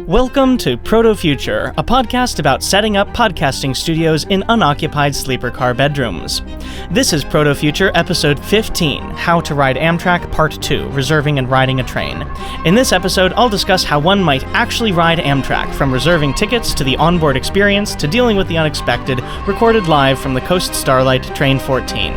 Welcome to Proto-Future, a podcast about setting up podcasting studios in unoccupied sleeper car bedrooms. This is Proto-Future episode 15, How to Ride Amtrak Part 2, Reserving and Riding a Train. In this episode, I'll discuss how one might actually ride Amtrak, from reserving tickets to the onboard experience to dealing with the unexpected, recorded live from the Coast Starlight Train 14.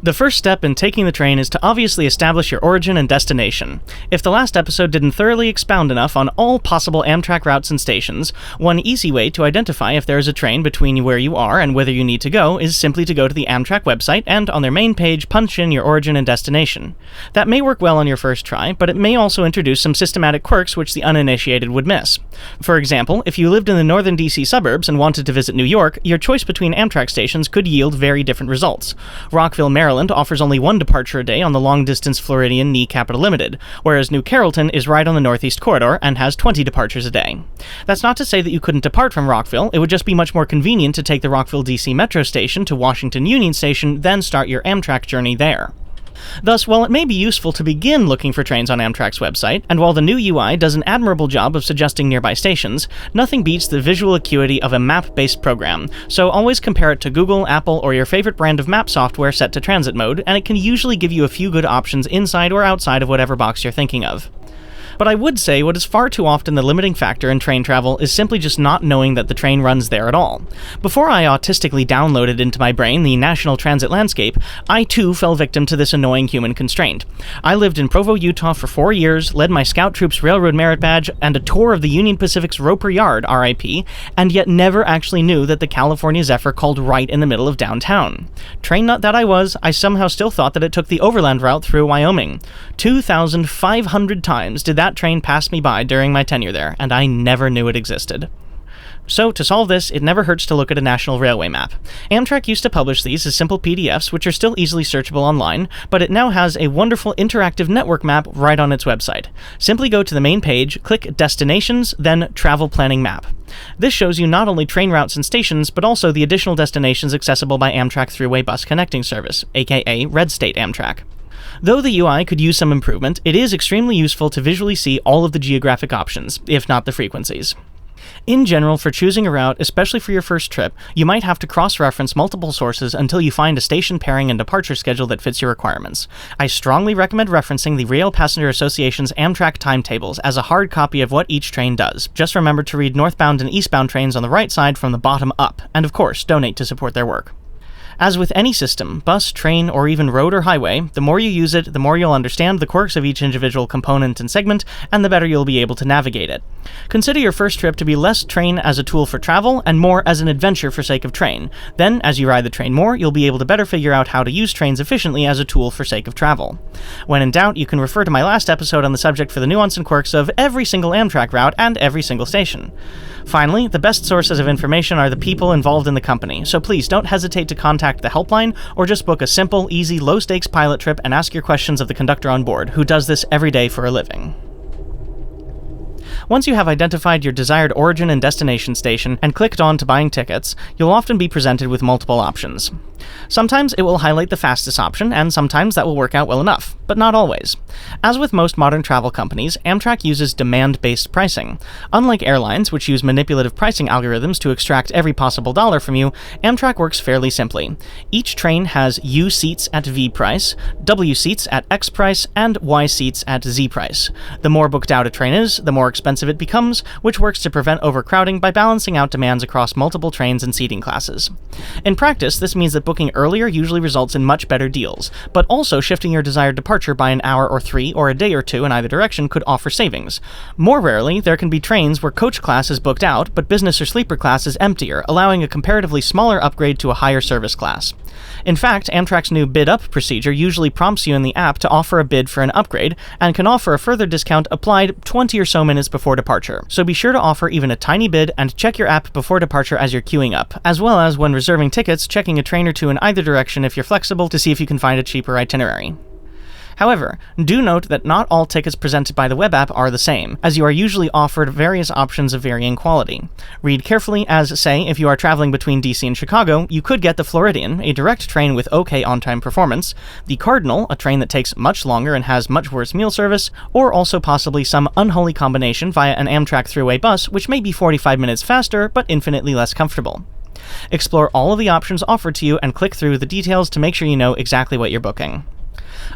The first step in taking the train is to obviously establish your origin and destination. If the last episode didn't thoroughly expound enough on all possible Amtrak routes and stations, one easy way to identify if there is a train between where you are and whether you need to go is simply to go to the Amtrak website and on their main page punch in your origin and destination. That may work well on your first try, but it may also introduce some systematic quirks which the uninitiated would miss. For example, if you lived in the northern DC suburbs and wanted to visit New York, your choice between Amtrak stations could yield very different results. Rockville, Maryland offers only one departure a day on the long-distance Floridian Knee Capital Limited, whereas New Carrollton is right on the Northeast Corridor and has 20 departures a day. That's not to say that you couldn't depart from Rockville. It would just be much more convenient to take the Rockville DC Metro station to Washington Union Station, then start your Amtrak journey there. Thus, while it may be useful to begin looking for trains on Amtrak's website, and while the new UI does an admirable job of suggesting nearby stations, nothing beats the visual acuity of a map-based program, so always compare it to Google, Apple, or your favorite brand of map software set to transit mode, and it can usually give you a few good options inside or outside of whatever box you're thinking of. But I would say what is far too often the limiting factor in train travel is simply just not knowing that the train runs there at all. Before I autistically downloaded into my brain the national transit landscape, I too fell victim to this annoying human constraint. I lived in Provo, Utah for 4 years, led my Scout Troops Railroad Merit Badge, and a tour of the Union Pacific's Roper Yard, RIP, and yet never actually knew that the California Zephyr called right in the middle of downtown. Train nut that I was, I somehow still thought that it took the overland route through Wyoming. 2,500 times did that train passed me by during my tenure there, and I never knew it existed. So, to solve this, it never hurts to look at a national railway map. Amtrak used to publish these as simple PDFs, which are still easily searchable online, but it now has a wonderful interactive network map right on its website. Simply go to the main page, click Destinations, then Travel Planning Map. This shows you not only train routes and stations, but also the additional destinations accessible by Amtrak Thruway Bus Connecting Service, aka Red State Amtrak. Though the UI could use some improvement, it is extremely useful to visually see all of the geographic options, if not the frequencies. In general, for choosing a route, especially for your first trip, you might have to cross-reference multiple sources until you find a station pairing and departure schedule that fits your requirements. I strongly recommend referencing the Rail Passenger Association's Amtrak timetables as a hard copy of what each train does. Just remember to read northbound and eastbound trains on the right side from the bottom up, and of course, donate to support their work. As with any system, bus, train, or even road or highway, the more you use it, the more you'll understand the quirks of each individual component and segment, and the better you'll be able to navigate it. Consider your first trip to be less train as a tool for travel, and more as an adventure for sake of train. Then, as you ride the train more, you'll be able to better figure out how to use trains efficiently as a tool for sake of travel. When in doubt, you can refer to my last episode on the subject for the nuance and quirks of every single Amtrak route and every single station. Finally, the best sources of information are the people involved in the company, so please don't hesitate to contact the helpline or just book a simple, easy, low-stakes pilot trip and ask your questions of the conductor on board, who does this every day for a living. Once you have identified your desired origin and destination station and clicked on to buying tickets, you'll often be presented with multiple options. Sometimes it will highlight the fastest option, and sometimes that will work out well enough, but not always. As with most modern travel companies, Amtrak uses demand-based pricing. Unlike airlines, which use manipulative pricing algorithms to extract every possible dollar from you, Amtrak works fairly simply. Each train has U seats at V price, W seats at X price, and Y seats at Z price. The more booked out a train is, the more expensive expensive it becomes, which works to prevent overcrowding by balancing out demands across multiple trains and seating classes. In practice, this means that booking earlier usually results in much better deals, but also shifting your desired departure by an hour or 3 or a day or 2 in either direction could offer savings. More rarely, there can be trains where coach class is booked out, but business or sleeper class is emptier, allowing a comparatively smaller upgrade to a higher service class. In fact, Amtrak's new bid up procedure usually prompts you in the app to offer a bid for an upgrade, and can offer a further discount applied 20 or so minutes before departure. So be sure to offer even a tiny bid and check your app before departure as you're queuing up, as well as when reserving tickets, checking a train or two in either direction if you're flexible to see if you can find a cheaper itinerary. However, do note that not all tickets presented by the web app are the same, as you are usually offered various options of varying quality. Read carefully as, say, if you are traveling between DC and Chicago, you could get the Floridian, a direct train with okay on-time performance, the Cardinal, a train that takes much longer and has much worse meal service, or also possibly some unholy combination via an Amtrak thruway bus, which may be 45 minutes faster, but infinitely less comfortable. Explore all of the options offered to you and click through the details to make sure you know exactly what you're booking.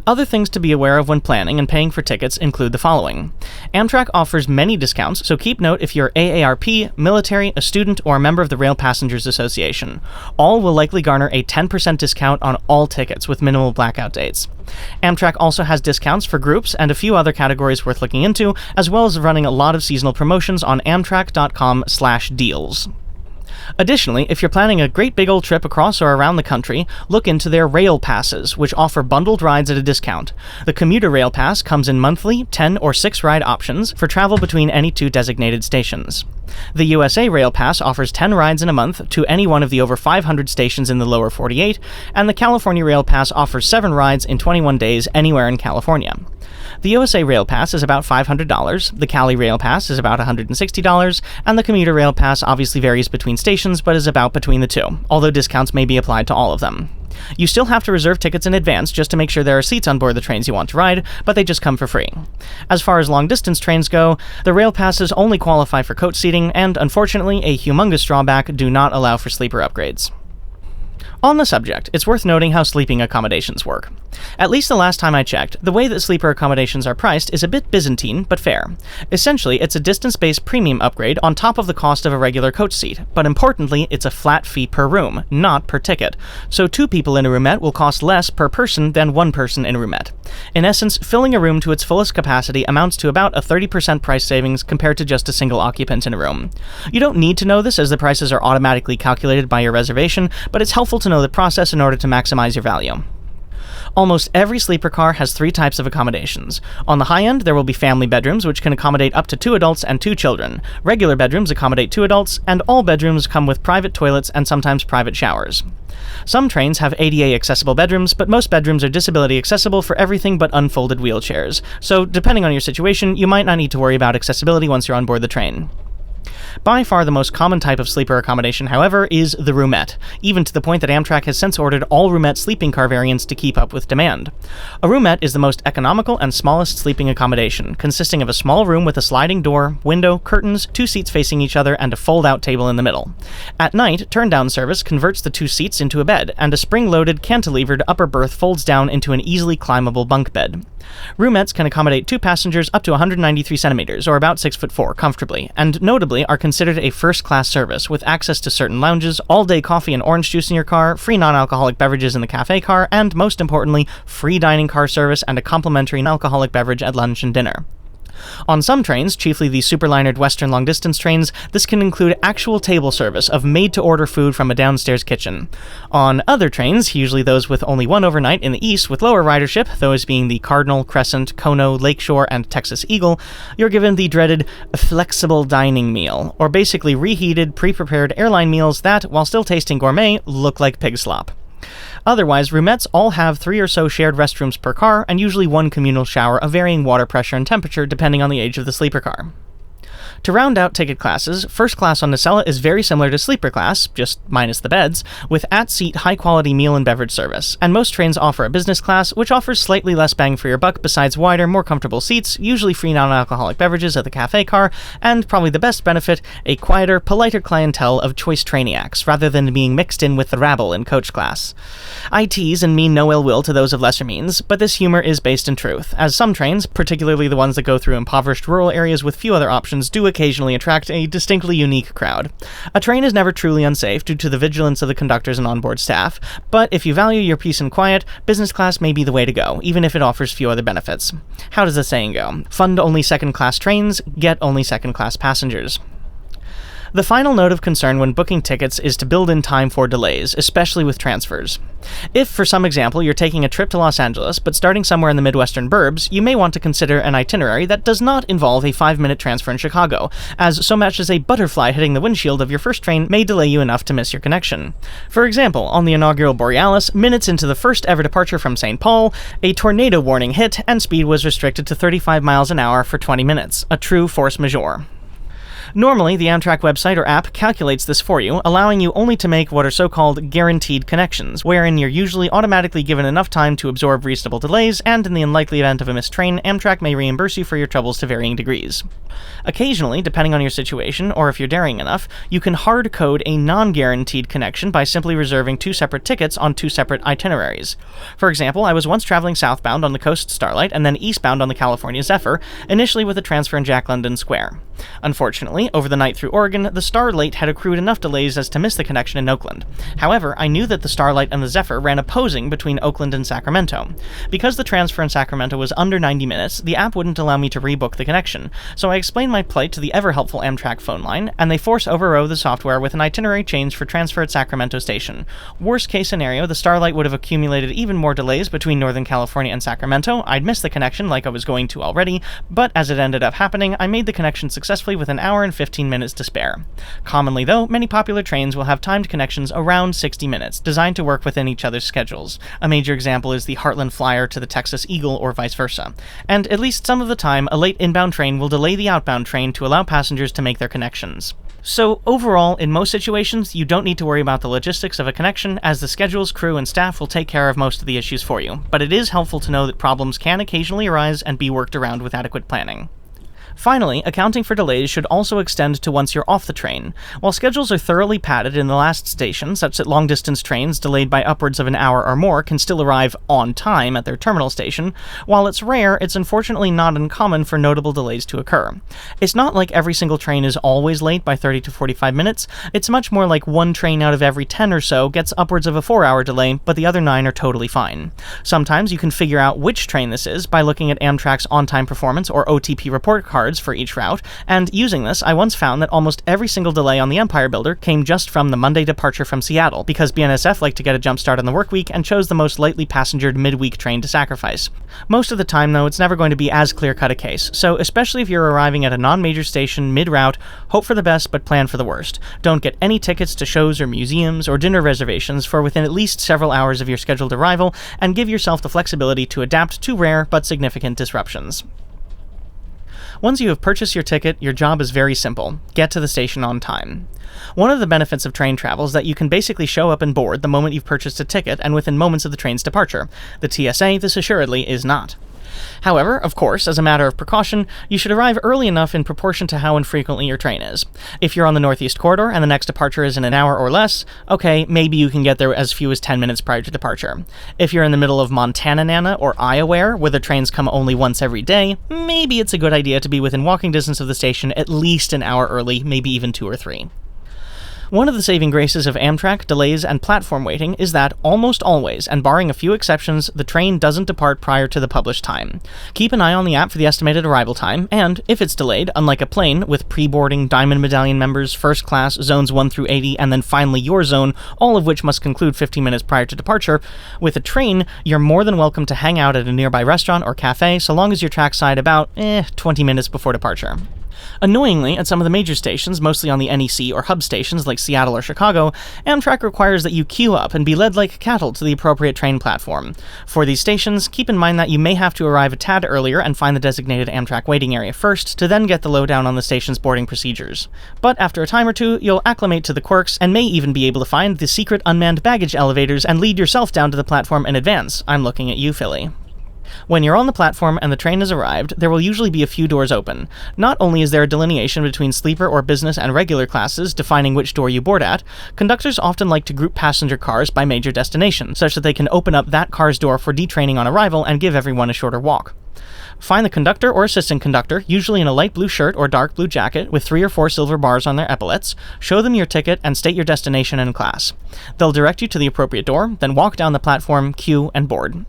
Other things to be aware of when planning and paying for tickets include the following. Amtrak offers many discounts, so keep note if you're AARP, military, a student, or a member of the Rail Passengers Association. All will likely garner a 10% discount on all tickets with minimal blackout dates. Amtrak also has discounts for groups and a few other categories worth looking into, as well as running a lot of seasonal promotions on amtrak.com/deals. Additionally, if you're planning a great big old trip across or around the country, look into their rail passes, which offer bundled rides at a discount. The commuter rail pass comes in monthly, 10 or 6 ride options for travel between any 2 designated stations. The USA Rail Pass offers 10 rides in a month to any one of the over 500 stations in the lower 48, and the California Rail Pass offers 7 rides in 21 days anywhere in California. The USA Rail Pass is about $500, the Cali Rail Pass is about $160, and the Commuter Rail Pass obviously varies between stations but is about between the two, although discounts may be applied to all of them. You still have to reserve tickets in advance just to make sure there are seats on board the trains you want to ride, but they just come for free. As far as long-distance trains go, the rail passes only qualify for coach seating, and unfortunately, a humongous drawback, do not allow for sleeper upgrades. On the subject, it's worth noting how sleeping accommodations work. At least the last time I checked, the way that sleeper accommodations are priced is a bit Byzantine, but fair. Essentially, it's a distance-based premium upgrade on top of the cost of a regular coach seat, but importantly, it's a flat fee per room, not per ticket. So 2 people in a roomette will cost less per person than 1 person in a roomette. In essence, filling a room to its fullest capacity amounts to about a 30% price savings compared to just a single occupant in a room. You don't need to know this, as the prices are automatically calculated by your reservation, but it's helpful to know the process in order to maximize your value. Almost every sleeper car has 3 types of accommodations. On the high end, there will be family bedrooms, which can accommodate up to 2 adults and 2 children. Regular bedrooms accommodate 2 adults, and all bedrooms come with private toilets and sometimes private showers. Some trains have ADA accessible bedrooms, but most bedrooms are disability accessible for everything but unfolded wheelchairs. So, depending on your situation, you might not need to worry about accessibility once you're on board the train. By far the most common type of sleeper accommodation, however, is the roomette, even to the point that Amtrak has since ordered all roomette sleeping car variants to keep up with demand. A roomette is the most economical and smallest sleeping accommodation, consisting of a small room with a sliding door, window, curtains, 2 seats facing each other, and a fold-out table in the middle. At night, turn-down service converts the 2 seats into a bed, and a spring-loaded, cantilevered upper berth folds down into an easily climbable bunk bed. Roomettes can accommodate 2 passengers up to 193 centimeters, or about 6'4", comfortably, and notably are considered a first-class service, with access to certain lounges, all-day coffee and orange juice in your car, free non-alcoholic beverages in the cafe car, and, most importantly, free dining car service and a complimentary non-alcoholic beverage at lunch and dinner. On some trains, chiefly the superlinered Western long-distance trains, this can include actual table service of made-to-order food from a downstairs kitchen. On other trains, usually those with only 1 overnight in the east with lower ridership, those being the Cardinal, Crescent, Kono, Lakeshore, and Texas Eagle, you're given the dreaded flexible dining meal, or basically reheated, pre-prepared airline meals that, while still tasting gourmet, look like pig slop. Otherwise, roomettes all have 3 or so shared restrooms per car, and usually 1 communal shower of varying water pressure and temperature depending on the age of the sleeper car. To round out ticket classes, first class on Nacella is very similar to sleeper class, just minus the beds, with at-seat high-quality meal and beverage service, and most trains offer a business class, which offers slightly less bang for your buck besides wider, more comfortable seats, usually free non-alcoholic beverages at the cafe car, and probably the best benefit, a quieter, politer clientele of choice trainiacs, rather than being mixed in with the rabble in coach class. I tease and mean no ill will to those of lesser means, but this humor is based in truth, as some trains, particularly the ones that go through impoverished rural areas with few other options, do occasionally attract a distinctly unique crowd. A train is never truly unsafe due to the vigilance of the conductors and onboard staff, but if you value your peace and quiet, business class may be the way to go, even if it offers few other benefits. How does the saying go? Fund only second-class trains, get only second-class passengers. The final note of concern when booking tickets is to build in time for delays, especially with transfers. If, for some example, you're taking a trip to Los Angeles, but starting somewhere in the Midwestern burbs, you may want to consider an itinerary that does not involve a 5-minute transfer in Chicago, as so much as a butterfly hitting the windshield of your first train may delay you enough to miss your connection. For example, on the inaugural Borealis, minutes into the first ever departure from St. Paul, a tornado warning hit and speed was restricted to 35 miles an hour for 20 minutes, a true force majeure. Normally, the Amtrak website or app calculates this for you, allowing you only to make what are so-called guaranteed connections, wherein you're usually automatically given enough time to absorb reasonable delays, and in the unlikely event of a missed train, Amtrak may reimburse you for your troubles to varying degrees. Occasionally, depending on your situation, or if you're daring enough, you can hard-code a non-guaranteed connection by simply reserving 2 separate tickets on 2 separate itineraries. For example, I was once traveling southbound on the Coast Starlight and then eastbound on the California Zephyr, initially with a transfer in Jack London Square. Unfortunately, over the night through Oregon, the Starlight had accrued enough delays as to miss the connection in Oakland. However, I knew that the Starlight and the Zephyr ran opposing between Oakland and Sacramento. Because the transfer in Sacramento was under 90 minutes, the app wouldn't allow me to rebook the connection, so I explained my plight to the ever-helpful Amtrak phone line, and they force overrode the software with an itinerary change for transfer at Sacramento Station. Worst case scenario, the Starlight would have accumulated even more delays between Northern California and Sacramento. I'd missed the connection like I was going to already, but as it ended up happening, I made the connection successfully with an hour and 15 minutes to spare. Commonly, though, many popular trains will have timed connections around 60 minutes, designed to work within each other's schedules. A major example is the Heartland Flyer to the Texas Eagle or vice versa. And at least some of the time, a late inbound train will delay the outbound train to allow passengers to make their connections. So overall, in most situations, you don't need to worry about the logistics of a connection, as the schedules, crew, and staff will take care of most of the issues for you, but it is helpful to know that problems can occasionally arise and be worked around with adequate planning. Finally, accounting for delays should also extend to once you're off the train. While schedules are thoroughly padded in the last station, such that long-distance trains delayed by upwards of an hour or more can still arrive on time at their terminal station, while it's rare, it's unfortunately not uncommon for notable delays to occur. It's not like every single train is always late by 30 to 45 minutes, it's much more like one train out of every 10 or so gets upwards of a 4-hour delay, but the other 9 are totally fine. Sometimes you can figure out which train this is by looking at Amtrak's on-time performance or OTP report cards for each route, and using this, I once found that almost every single delay on the Empire Builder came just from the Monday departure from Seattle, because BNSF liked to get a jump start on the work week and chose the most lightly passengered midweek train to sacrifice. Most of the time, though, it's never going to be as clear-cut a case, so especially if you're arriving at a non-major station mid-route, hope for the best but plan for the worst. Don't get any tickets to shows or museums or dinner reservations for within at least several hours of your scheduled arrival, and give yourself the flexibility to adapt to rare but significant disruptions. Once you have purchased your ticket, your job is very simple. Get to the station on time. One of the benefits of train travel is that you can basically show up and board the moment you've purchased a ticket and within moments of the train's departure. The TSA, this assuredly is not. However, of course, as a matter of precaution, you should arrive early enough in proportion to how infrequently your train is. If you're on the Northeast Corridor and the next departure is in an hour or less, okay, maybe you can get there as few as 10 minutes prior to departure. If you're in the middle of Montana or Iowa, where the trains come only once every day, maybe it's a good idea to be within walking distance of the station at least an hour early, maybe even 2 or 3. One of the saving graces of Amtrak, delays, and platform waiting is that, almost always, and barring a few exceptions, the train doesn't depart prior to the published time. Keep an eye on the app for the estimated arrival time, and, if it's delayed, unlike a plane, with pre-boarding, Diamond Medallion members, First Class, Zones 1 through 80, and then finally your zone, all of which must conclude 15 minutes prior to departure, with a train, you're more than welcome to hang out at a nearby restaurant or cafe so long as you're trackside about, 20 minutes before departure. Annoyingly, at some of the major stations, mostly on the NEC or hub stations like Seattle or Chicago, Amtrak requires that you queue up and be led like cattle to the appropriate train platform. For these stations, keep in mind that you may have to arrive a tad earlier and find the designated Amtrak waiting area first, to then get the lowdown on the station's boarding procedures. But after a time or two, you'll acclimate to the quirks and may even be able to find the secret unmanned baggage elevators and lead yourself down to the platform in advance. I'm looking at you, Philly. When you're on the platform and the train has arrived, there will usually be a few doors open. Not only is there a delineation between sleeper or business and regular classes defining which door you board at, conductors often like to group passenger cars by major destination, such that they can open up that car's door for detraining on arrival and give everyone a shorter walk. Find the conductor or assistant conductor, usually in a light blue shirt or dark blue jacket with 3 or 4 silver bars on their epaulets, show them your ticket, and state your destination and class. They'll direct you to the appropriate door, then walk down the platform, queue, and board.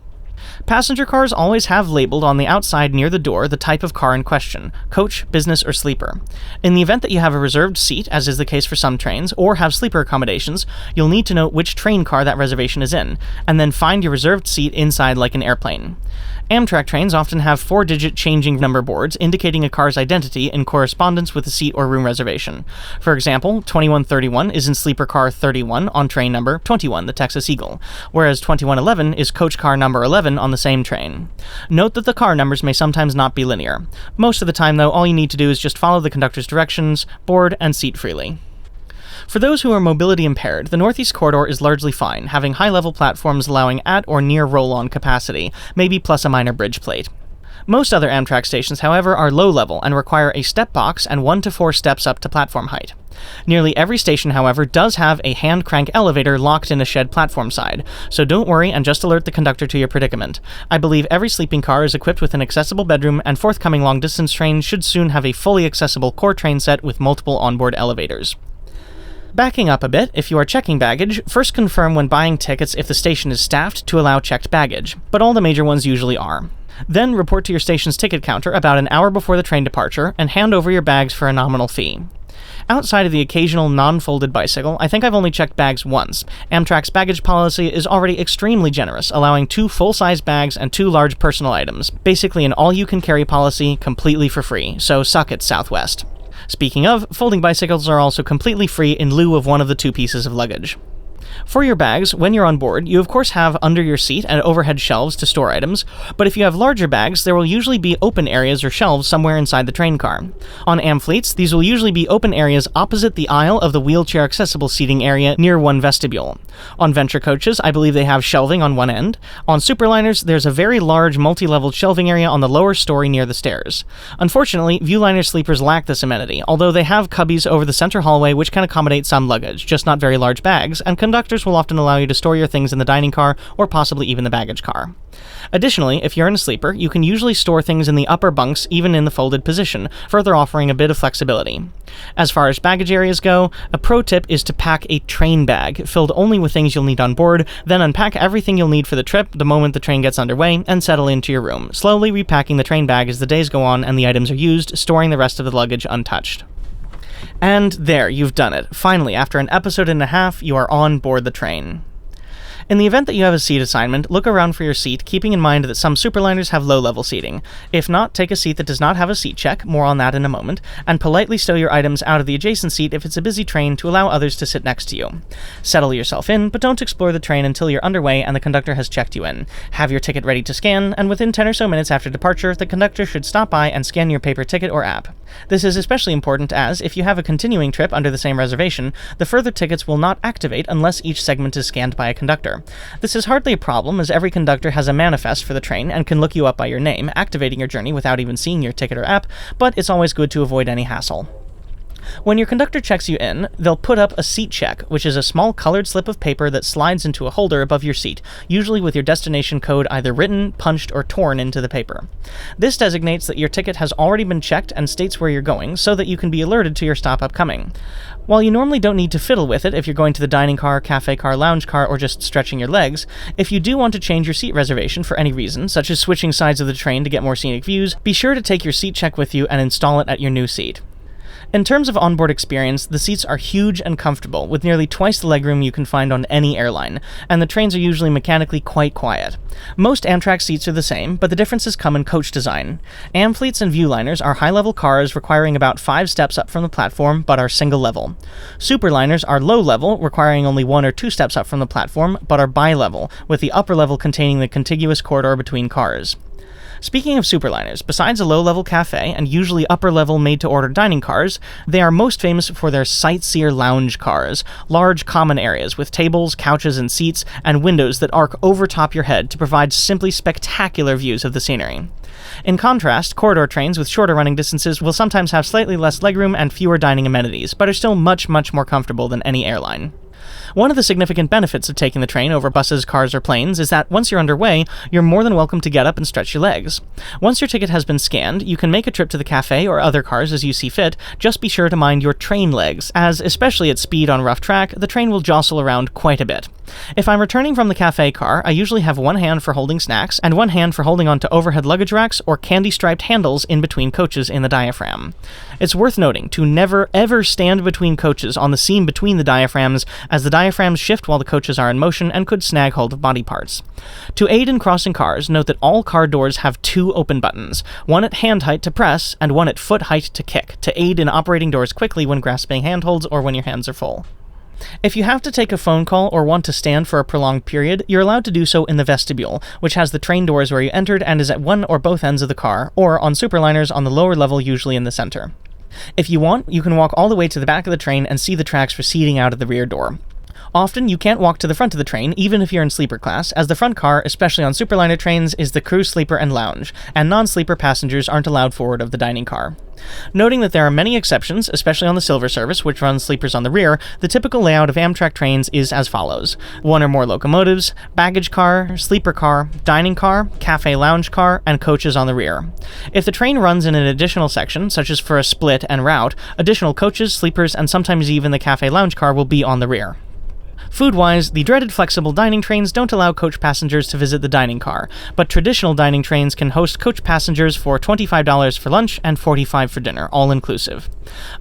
Passenger cars always have labeled on the outside near the door the type of car in question: coach, business, or sleeper. In the event that you have a reserved seat, as is the case for some trains, or have sleeper accommodations, you'll need to note which train car that reservation is in, and then find your reserved seat inside like an airplane. Amtrak trains often have 4-digit changing number boards indicating a car's identity in correspondence with the seat or room reservation. For example, 2131 is in sleeper car 31 on train number 21, the Texas Eagle, whereas 2111 is coach car number 11 on the same train. Note that the car numbers may sometimes not be linear. Most of the time, though, all you need to do is just follow the conductor's directions, board, and seat freely. For those who are mobility impaired, the Northeast Corridor is largely fine, having high-level platforms allowing at or near roll-on capacity, maybe plus a minor bridge plate. Most other Amtrak stations, however, are low-level and require a step box and 1 to 4 steps up to platform height. Nearly every station, however, does have a hand-crank elevator locked in a shed platform side, so don't worry and just alert the conductor to your predicament. I believe every sleeping car is equipped with an accessible bedroom, and forthcoming long-distance trains should soon have a fully accessible core train set with multiple onboard elevators. Backing up a bit, if you are checking baggage, first confirm when buying tickets if the station is staffed to allow checked baggage, but all the major ones usually are. Then report to your station's ticket counter about an hour before the train departure and hand over your bags for a nominal fee. Outside of the occasional non-folded bicycle, I think I've only checked bags once. Amtrak's baggage policy is already extremely generous, allowing 2 full-size bags and 2 large personal items, basically an all-you-can-carry policy completely for free, so suck it, Southwest. Speaking of, folding bicycles are also completely free in lieu of one of the 2 pieces of luggage. For your bags, when you're on board, you of course have under your seat and overhead shelves to store items, but if you have larger bags, there will usually be open areas or shelves somewhere inside the train car. On Amfleets, these will usually be open areas opposite the aisle of the wheelchair-accessible seating area near one vestibule. On Venture coaches, I believe they have shelving on one end. On Superliners, there's a very large multi-leveled shelving area on the lower story near the stairs. Unfortunately, Viewliner sleepers lack this amenity, although they have cubbies over the center hallway which can accommodate some luggage, just not very large bags, and conductors will often allow you to store your things in the dining car or possibly even the baggage car. Additionally, if you're in a sleeper, you can usually store things in the upper bunks even in the folded position, further offering a bit of flexibility. As far as baggage areas go, a pro tip is to pack a train bag, filled only with things you'll need on board, then unpack everything you'll need for the trip the moment the train gets underway, and settle into your room, slowly repacking the train bag as the days go on and the items are used, storing the rest of the luggage untouched. And there, you've done it. Finally, after an episode and a half, you are on board the train. In the event that you have a seat assignment, look around for your seat, keeping in mind that some Superliners have low-level seating. If not, take a seat that does not have a seat check, more on that in a moment, and politely stow your items out of the adjacent seat if it's a busy train to allow others to sit next to you. Settle yourself in, but don't explore the train until you're underway and the conductor has checked you in. Have your ticket ready to scan, and within 10 or so minutes after departure, the conductor should stop by and scan your paper ticket or app. This is especially important as, if you have a continuing trip under the same reservation, the further tickets will not activate unless each segment is scanned by a conductor. This is hardly a problem, as every conductor has a manifest for the train and can look you up by your name, activating your journey without even seeing your ticket or app, but it's always good to avoid any hassle. When your conductor checks you in, they'll put up a seat check, which is a small colored slip of paper that slides into a holder above your seat, usually with your destination code either written, punched, or torn into the paper. This designates that your ticket has already been checked and states where you're going, so that you can be alerted to your stop upcoming. While you normally don't need to fiddle with it if you're going to the dining car, cafe car, lounge car, or just stretching your legs, if you do want to change your seat reservation for any reason, such as switching sides of the train to get more scenic views, be sure to take your seat check with you and install it at your new seat. In terms of onboard experience, the seats are huge and comfortable, with nearly twice the legroom you can find on any airline, and the trains are usually mechanically quite quiet. Most Amtrak seats are the same, but the differences come in coach design. Amfleets and Viewliners are high-level cars requiring about 5 steps up from the platform, but are single-level. Superliners are low-level, requiring only 1 or 2 steps up from the platform, but are bi-level, with the upper level containing the contiguous corridor between cars. Speaking of superliners, besides a low-level cafe and usually upper-level made-to-order dining cars, they are most famous for their sightseer lounge cars, large common areas with tables, couches, and seats, and windows that arc over top your head to provide simply spectacular views of the scenery. In contrast, corridor trains with shorter running distances will sometimes have slightly less legroom and fewer dining amenities, but are still much more comfortable than any airline. One of the significant benefits of taking the train over buses, cars, or planes is that once you're underway, you're more than welcome to get up and stretch your legs. Once your ticket has been scanned, you can make a trip to the cafe or other cars as you see fit. Just be sure to mind your train legs, as, especially at speed on rough track, the train will jostle around quite a bit. If I'm returning from the cafe car, I usually have one hand for holding snacks and one hand for holding onto overhead luggage racks or candy-striped handles in between coaches in the diaphragm. It's worth noting to never ever stand between coaches on the seam between the diaphragms, as the diaphragms shift while the coaches are in motion and could snag hold of body parts. To aid in crossing cars, note that all car doors have 2 open buttons, one at hand height to press and one at foot height to kick, to aid in operating doors quickly when grasping handholds or when your hands are full. If you have to take a phone call or want to stand for a prolonged period, you're allowed to do so in the vestibule, which has the train doors where you entered and is at one or both ends of the car, or on superliners on the lower level, usually in the center. If you want, you can walk all the way to the back of the train and see the tracks receding out of the rear door. Often, you can't walk to the front of the train, even if you're in sleeper class, as the front car, especially on superliner trains, is the crew, sleeper, and lounge, and non-sleeper passengers aren't allowed forward of the dining car. Noting that there are many exceptions, especially on the Silver Service, which runs sleepers on the rear, the typical layout of Amtrak trains is as follows: 1 or more locomotives, baggage car, sleeper car, dining car, cafe lounge car, and coaches on the rear. If the train runs in an additional section, such as for a split and route, additional coaches, sleepers, and sometimes even the cafe lounge car will be on the rear. Food-wise, the dreaded flexible dining trains don't allow coach passengers to visit the dining car, but traditional dining trains can host coach passengers for $25 for lunch and $45 for dinner, all inclusive.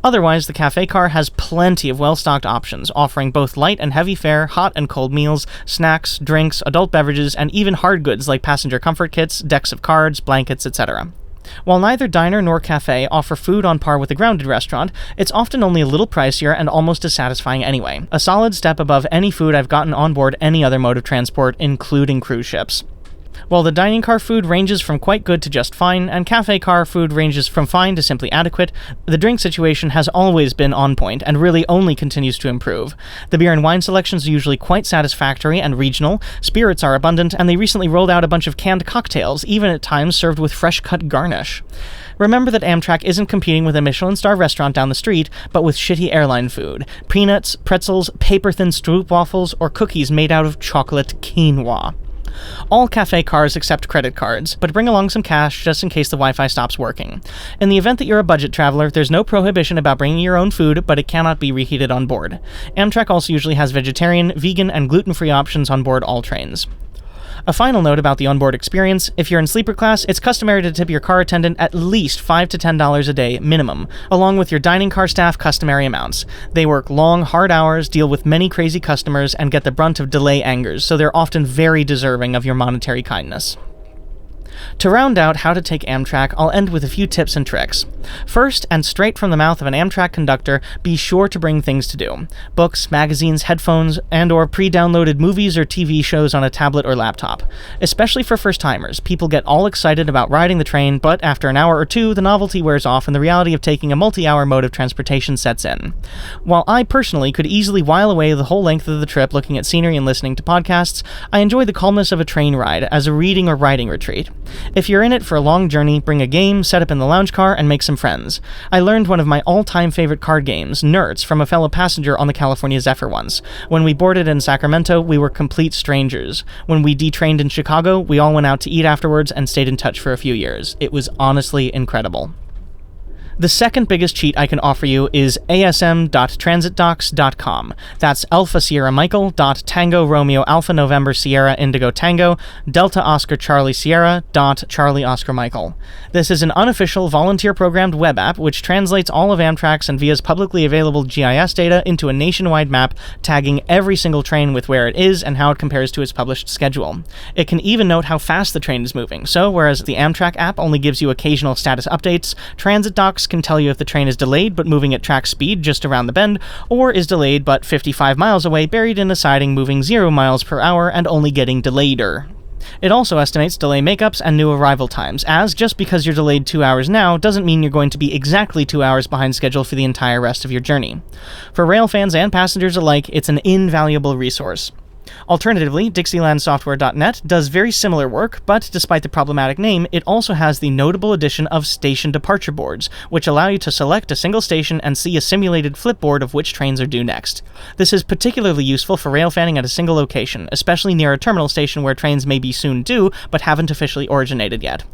Otherwise, the cafe car has plenty of well-stocked options, offering both light and heavy fare, hot and cold meals, snacks, drinks, adult beverages, and even hard goods like passenger comfort kits, decks of cards, blankets, etc. While neither diner nor cafe offer food on par with a grounded restaurant, it's often only a little pricier and almost as satisfying anyway, a solid step above any food I've gotten on board any other mode of transport, including cruise ships. While the dining car food ranges from quite good to just fine, and cafe car food ranges from fine to simply adequate, the drink situation has always been on point and really only continues to improve. The beer and wine selections are usually quite satisfactory and regional, spirits are abundant, and they recently rolled out a bunch of canned cocktails, even at times served with fresh-cut garnish. Remember that Amtrak isn't competing with a Michelin star restaurant down the street, but with shitty airline food: peanuts, pretzels, paper-thin stroopwafels, or cookies made out of chocolate quinoa. All cafe cars accept credit cards, but bring along some cash just in case the Wi-Fi stops working. In the event that you're a budget traveler, there's no prohibition about bringing your own food, but it cannot be reheated on board. Amtrak also usually has vegetarian, vegan, and gluten-free options on board all trains. A final note about the onboard experience: if you're in sleeper class, it's customary to tip your car attendant at least $5 to $10 a day minimum, along with your dining car staff customary amounts. They work long, hard hours, deal with many crazy customers, and get the brunt of delay angers, so they're often very deserving of your monetary kindness. To round out how to take Amtrak, I'll end with a few tips and tricks. First, and straight from the mouth of an Amtrak conductor, be sure to bring things to do: books, magazines, headphones, and/or pre-downloaded movies or TV shows on a tablet or laptop. Especially for first-timers, people get all excited about riding the train, but after an hour or two, the novelty wears off and the reality of taking a multi-hour mode of transportation sets in. While I personally could easily while away the whole length of the trip looking at scenery and listening to podcasts, I enjoy the calmness of a train ride as a reading or writing retreat. If you're in it for a long journey, bring a game, set up in the lounge car, and make some friends. I learned one of my all-time favorite card games, Nerds, from a fellow passenger on the California Zephyr once. When we boarded in Sacramento, we were complete strangers. When we detrained in Chicago, we all went out to eat afterwards and stayed in touch for a few years. It was honestly incredible. The second biggest cheat I can offer you is asm.transitdocs.com. That's Alpha Sierra Michael .Tango Romeo Alpha November Sierra Indigo Tango Delta Oscar Charlie Sierra .Charlie Oscar Michael. This is an unofficial volunteer-programmed web app which translates all of Amtrak's and VIA's publicly available GIS data into a nationwide map tagging every single train with where it is and how it compares to its published schedule. It can even note how fast the train is moving, so whereas the Amtrak app only gives you occasional status updates, TransitDocs can tell you if the train is delayed but moving at track speed just around the bend, or is delayed but 55 miles away buried in a siding moving 0 miles per hour and only getting delayeder. It also estimates delay makeups and new arrival times, as just because you're delayed 2 hours now doesn't mean you're going to be exactly 2 hours behind schedule for the entire rest of your journey. For rail fans and passengers alike, it's an invaluable resource. Alternatively, DixielandSoftware.net does very similar work, but despite the problematic name, it also has the notable addition of station departure boards, which allow you to select a single station and see a simulated flipboard of which trains are due next. This is particularly useful for rail fanning at a single location, especially near a terminal station where trains may be soon due but haven't officially originated yet.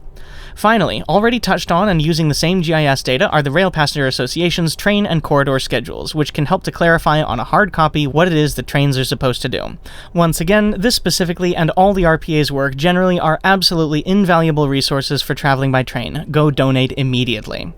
Finally, already touched on and using the same GIS data are the Rail Passenger Association's train and corridor schedules, which can help to clarify on a hard copy what it is the trains are supposed to do. Once again, this specifically and all the RPA's work generally are absolutely invaluable resources for traveling by train. Go donate immediately.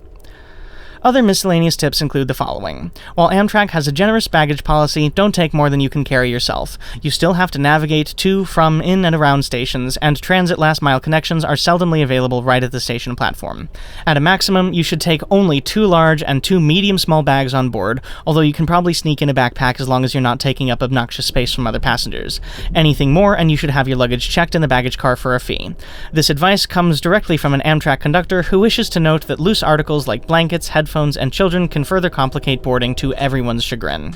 Other miscellaneous tips include the following. While Amtrak has a generous baggage policy, don't take more than you can carry yourself. You still have to navigate to, from, in, and around stations, and transit last-mile connections are seldomly available right at the station platform. At a maximum, you should take only 2 large and 2 medium-small bags on board, although you can probably sneak in a backpack as long as you're not taking up obnoxious space from other passengers. Anything more, and you should have your luggage checked in the baggage car for a fee. This advice comes directly from an Amtrak conductor who wishes to note that loose articles like blankets, headphones, and children can further complicate boarding to everyone's chagrin.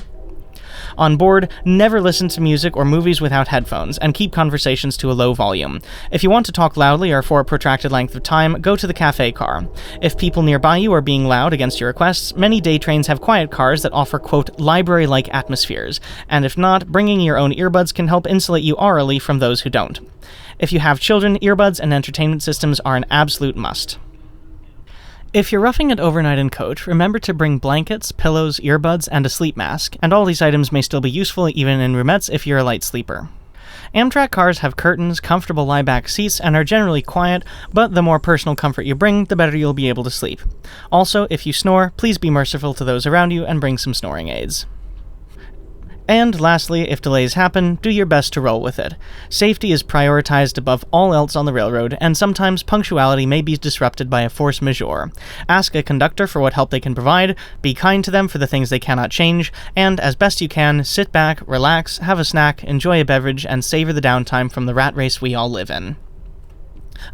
On board, never listen to music or movies without headphones, and keep conversations to a low volume. If you want to talk loudly or for a protracted length of time, go to the cafe car. If people nearby you are being loud against your requests, many day trains have quiet cars that offer, quote, library-like atmospheres, and if not, bringing your own earbuds can help insulate you aurally from those who don't. If you have children, earbuds and entertainment systems are an absolute must. If you're roughing it overnight in coach, remember to bring blankets, pillows, earbuds, and a sleep mask, and all these items may still be useful even in roumettes if you're a light sleeper. Amtrak cars have curtains, comfortable lie-back seats, and are generally quiet, but the more personal comfort you bring, the better you'll be able to sleep. Also, if you snore, please be merciful to those around you and bring some snoring aids. And lastly, if delays happen, do your best to roll with it. Safety is prioritized above all else on the railroad, and sometimes punctuality may be disrupted by a force majeure. Ask a conductor for what help they can provide, be kind to them for the things they cannot change, and as best you can, sit back, relax, have a snack, enjoy a beverage, and savor the downtime from the rat race we all live in.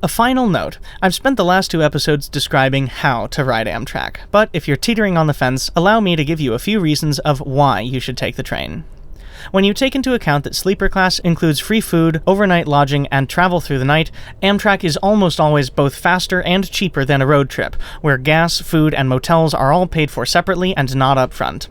A final note, I've spent the last 2 episodes describing how to ride Amtrak, but if you're teetering on the fence, allow me to give you a few reasons of why you should take the train. When you take into account that sleeper class includes free food, overnight lodging, and travel through the night, Amtrak is almost always both faster and cheaper than a road trip, where gas, food, and motels are all paid for separately and not up front.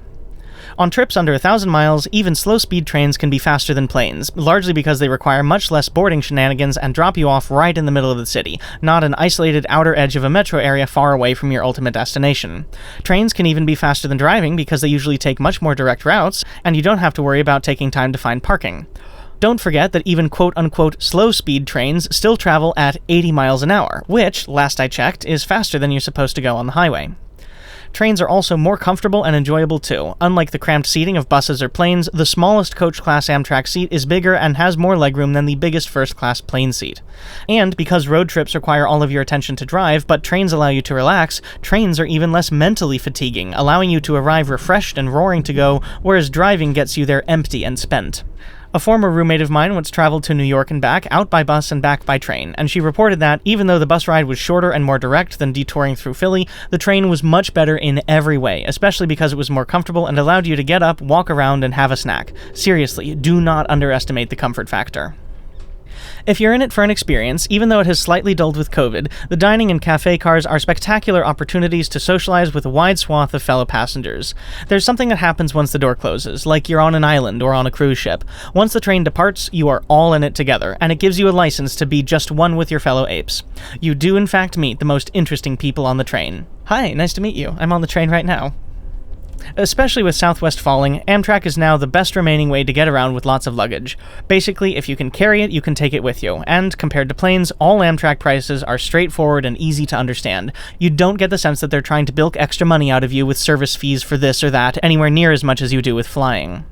On trips under 1,000 miles, even slow-speed trains can be faster than planes, largely because they require much less boarding shenanigans and drop you off right in the middle of the city, not an isolated outer edge of a metro area far away from your ultimate destination. Trains can even be faster than driving because they usually take much more direct routes, and you don't have to worry about taking time to find parking. Don't forget that even quote-unquote slow-speed trains still travel at 80 miles an hour, which, last I checked, is faster than you're supposed to go on the highway. Trains are also more comfortable and enjoyable too. Unlike the cramped seating of buses or planes, the smallest coach-class Amtrak seat is bigger and has more legroom than the biggest first-class plane seat. And because road trips require all of your attention to drive, but trains allow you to relax, trains are even less mentally fatiguing, allowing you to arrive refreshed and roaring to go, whereas driving gets you there empty and spent. A former roommate of mine once traveled to New York and back, out by bus and back by train, and she reported that, even though the bus ride was shorter and more direct than detouring through Philly, the train was much better in every way, especially because it was more comfortable and allowed you to get up, walk around, and have a snack. Seriously, do not underestimate the comfort factor. If you're in it for an experience, even though it has slightly dulled with COVID, the dining and cafe cars are spectacular opportunities to socialize with a wide swath of fellow passengers. There's something that happens once the door closes, like you're on an island or on a cruise ship. Once the train departs, you are all in it together, and it gives you a license to be just one with your fellow apes. You do in fact meet the most interesting people on the train. Hi, nice to meet you. I'm on the train right now. Especially with Southwest falling, Amtrak is now the best remaining way to get around with lots of luggage. Basically, if you can carry it, you can take it with you, and compared to planes, all Amtrak prices are straightforward and easy to understand. You don't get the sense that they're trying to bilk extra money out of you with service fees for this or that anywhere near as much as you do with flying.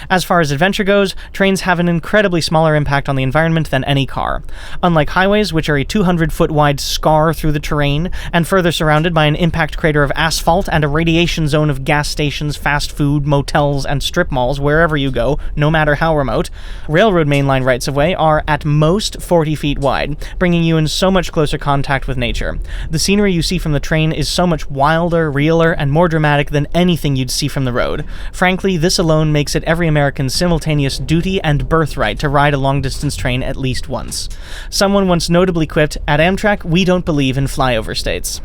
As far as adventure goes, trains have an incredibly smaller impact on the environment than any car. Unlike highways, which are a 200-foot wide scar through the terrain, and further surrounded by an impact crater of asphalt and a radiation zone of gas stations, fast food, motels, and strip malls wherever you go, no matter how remote, railroad mainline rights-of-way are at most 40 feet wide, bringing you in so much closer contact with nature. The scenery you see from the train is so much wilder, realer, and more dramatic than anything you'd see from the road. Frankly, this alone makes it every American's simultaneous duty and birthright to ride a long-distance train at least once. Someone once notably quipped, "At Amtrak, we don't believe in flyover states."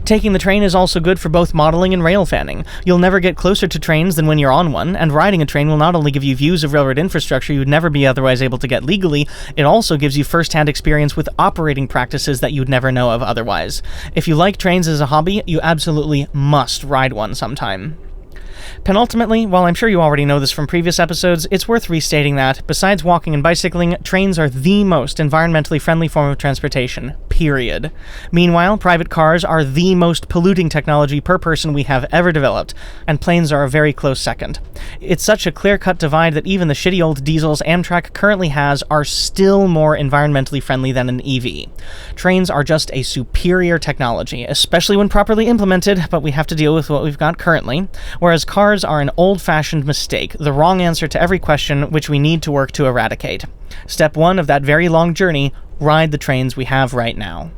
Taking the train is also good for both modeling and rail fanning. You'll never get closer to trains than when you're on one, and riding a train will not only give you views of railroad infrastructure you'd never be otherwise able to get legally, it also gives you first-hand experience with operating practices that you'd never know of otherwise. If you like trains as a hobby, you absolutely must ride one sometime. Penultimately, while I'm sure you already know this from previous episodes, it's worth restating that, besides walking and bicycling, trains are the most environmentally friendly form of transportation, period. Meanwhile, private cars are the most polluting technology per person we have ever developed, and planes are a very close second. It's such a clear-cut divide that even the shitty old diesels Amtrak currently has are still more environmentally friendly than an EV. Trains are just a superior technology, especially when properly implemented, but we have to deal with what we've got currently, whereas cars are an old-fashioned mistake, the wrong answer to every question which we need to work to eradicate. Step 1 of that very long journey, ride the trains we have right now.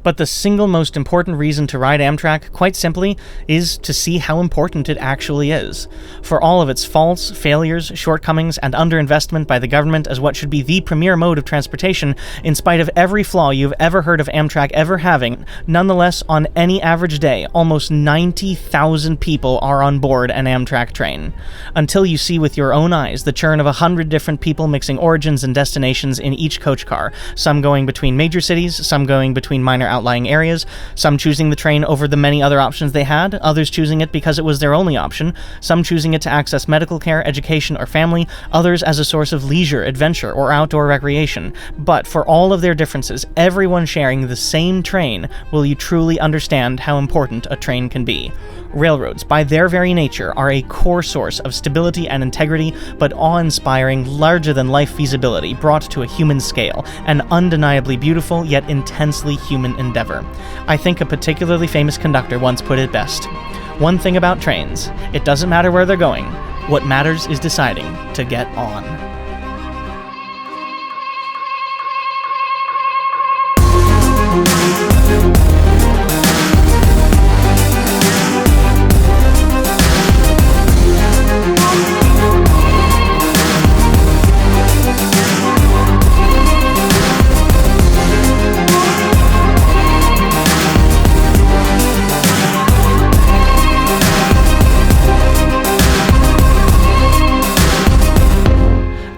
But the single most important reason to ride Amtrak, quite simply, is to see how important it actually is. For all of its faults, failures, shortcomings, and underinvestment by the government as what should be the premier mode of transportation, in spite of every flaw you've ever heard of Amtrak ever having, nonetheless, on any average day, almost 90,000 people are on board an Amtrak train. Until you see with your own eyes the churn of 100 different people mixing origins and destinations in each coach car, some going between major cities, some going between minor outlying areas, some choosing the train over the many other options they had, others choosing it because it was their only option, some choosing it to access medical care, education, or family, others as a source of leisure, adventure, or outdoor recreation. But for all of their differences, everyone sharing the same train, will you truly understand how important a train can be. Railroads, by their very nature, are a core source of stability and integrity, but awe-inspiring, larger-than-life feasibility brought to a human scale, an undeniably beautiful yet intensely human endeavor. I think a particularly famous conductor once put it best. One thing about trains, it doesn't matter where they're going. What matters is deciding to get on.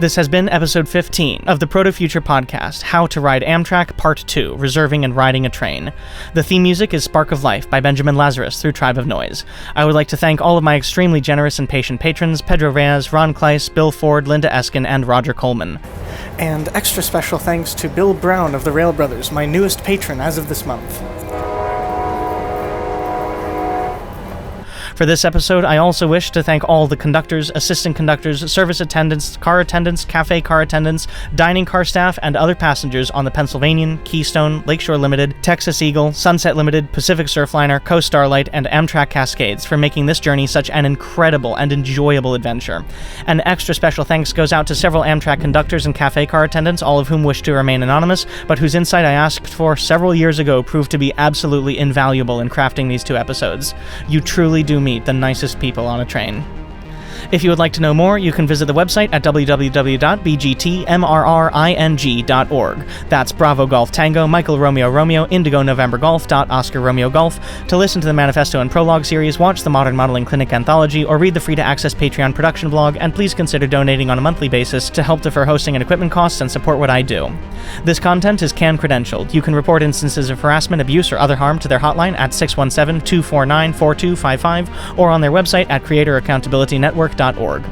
This has been episode 15 of the Proto-Future podcast, How to Ride Amtrak Part 2, Reserving and Riding a Train. The theme music is Spark of Life by Benjamin Lazarus through Tribe of Noise. I would like to thank all of my extremely generous and patient patrons, Pedro Reyes, Ron Kleiss, Bill Ford, Linda Eskin, and Roger Coleman. And extra special thanks to Bill Brown of the Rail Brothers, my newest patron as of this month. For this episode, I also wish to thank all the conductors, assistant conductors, service attendants, cafe car attendants, dining car staff, and other passengers on the Pennsylvanian, Keystone, Lakeshore Limited, Texas Eagle, Sunset Limited, Pacific Surfliner, Coast Starlight, and Amtrak Cascades for making this journey such an incredible and enjoyable adventure. An extra special thanks goes out to several Amtrak conductors and cafe car attendants, all of whom wish to remain anonymous, but whose insight I asked for several years ago proved to be absolutely invaluable in crafting these two episodes. You truly do meet the nicest people on a train. If you would like to know more, you can visit the website at www.bgtmrring.org. That's Bravo Golf Tango, Michael Romeo Romeo, Indigo November Golf, Oscar Romeo Golf. To listen to the Manifesto and Prologue series, watch the Modern Modeling Clinic anthology, or read the free-to-access Patreon production blog, and please consider donating on a monthly basis to help defer hosting and equipment costs and support what I do. This content is CAN-credentialed. You can report instances of harassment, abuse, or other harm to their hotline at 617-249-4255 or on their website at creatoraccountabilitynetwork.org.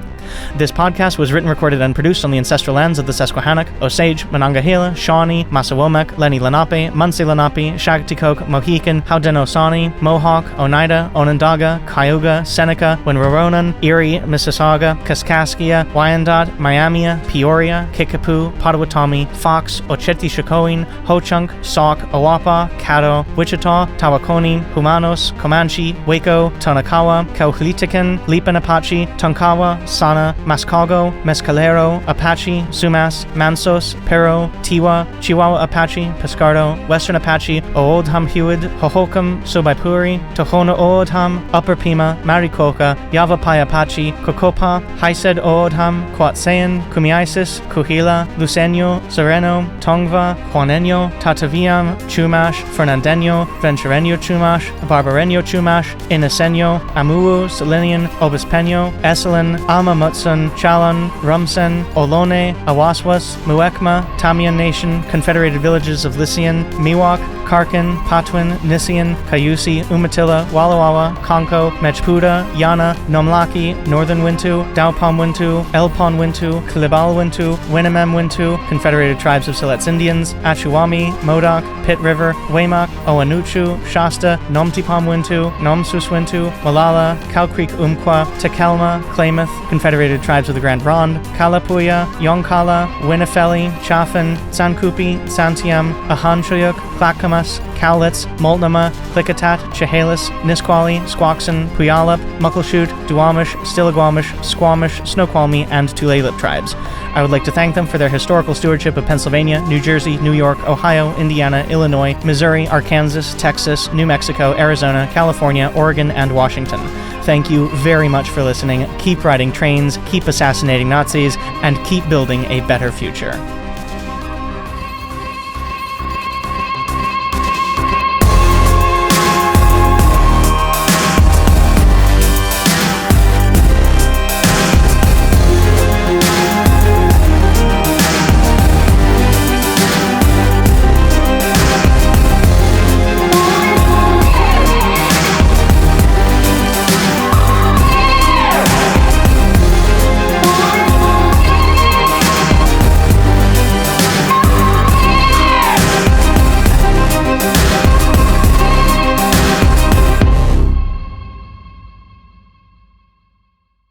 This podcast was written, recorded, and produced on the ancestral lands of the Susquehannock, Osage, Monongahela, Shawnee, Massawomack, Lenni Lenape, Munsee Lenape, Shakticoke, Mohican, Haudenosaunee, Mohawk, Oneida, Onondaga, Cayuga, Seneca, Winronan, Erie, Mississauga, Kaskaskia, Wyandot, Miami, Peoria, Kickapoo, Potawatomi, Fox, Oceti-Sakowin, Ho-Chunk, Sauk, Awapa, Caddo, Wichita, Tawakoni, Humanos, Comanche, Waco, Tonakawa, Kauhlitikan, Lipan Apache, Tonkawa, Sana, Mascago, Mescalero, Apache, Sumas, Mansos, Pero, Tiwa, Chihuahua Apache, Pescardo, Western Apache, Oodham Hewid, Hohokam, Sobaipuri, Tohono Oodham, Upper Pima, Maricoca, Yavapai Apache, Cocopa, Haised Oodham, Coatsayan, Kumiaisis, Kuhila, Luceño, Sereno, Tongva, Juaneño, Tataviam, Chumash, Fernandeño, Ventureño Chumash, Barbareño Chumash, Inaseño, Amuu, Selenian, Obispeño, Esalen, Alma Mutsun, Chalon, Rumsen, Olone, Awaswas, Muekma, Tamian Nation, Confederated Villages of Lycian, Miwok, Karkin, Patwin, Nisian, Cayusi, Umatilla, Walawawa, Conco, Mechpuda, Yana, Nomlaki, Northern Wintu, Daupam Wintu, Elpon Wintu, Kilibal Wintu, Winnemem Wintu, Confederated Tribes of Siletz Indians, Achuami, Modoc, Pit River, Waymak, Owanuchu, Shasta, Nomtipam Wintu, Nomsus Wintu, Malala, Cow Creek Umpqua, Tekelma, Klamath, Confederated Tribes of the Grand Ronde, Kalapuya, Yonkala, Winnefeli, Chaffin, Sankupi, Santiam, Ahanchoyuk, Clackamas, Cowlitz, Multnomah, Klickitat, Chehalis, Nisqually, Squaxin, Puyallup, Muckleshoot, Duwamish, Stillaguamish, Squamish, Snoqualmie, and Tulalip tribes. I would like to thank them for their historical stewardship of Pennsylvania, New Jersey, New York, Ohio, Indiana, Illinois, Missouri, Arkansas, Texas, New Mexico, Arizona, California, Oregon, and Washington. Thank you very much for listening. Keep riding trains, keep assassinating Nazis, and keep building a better future.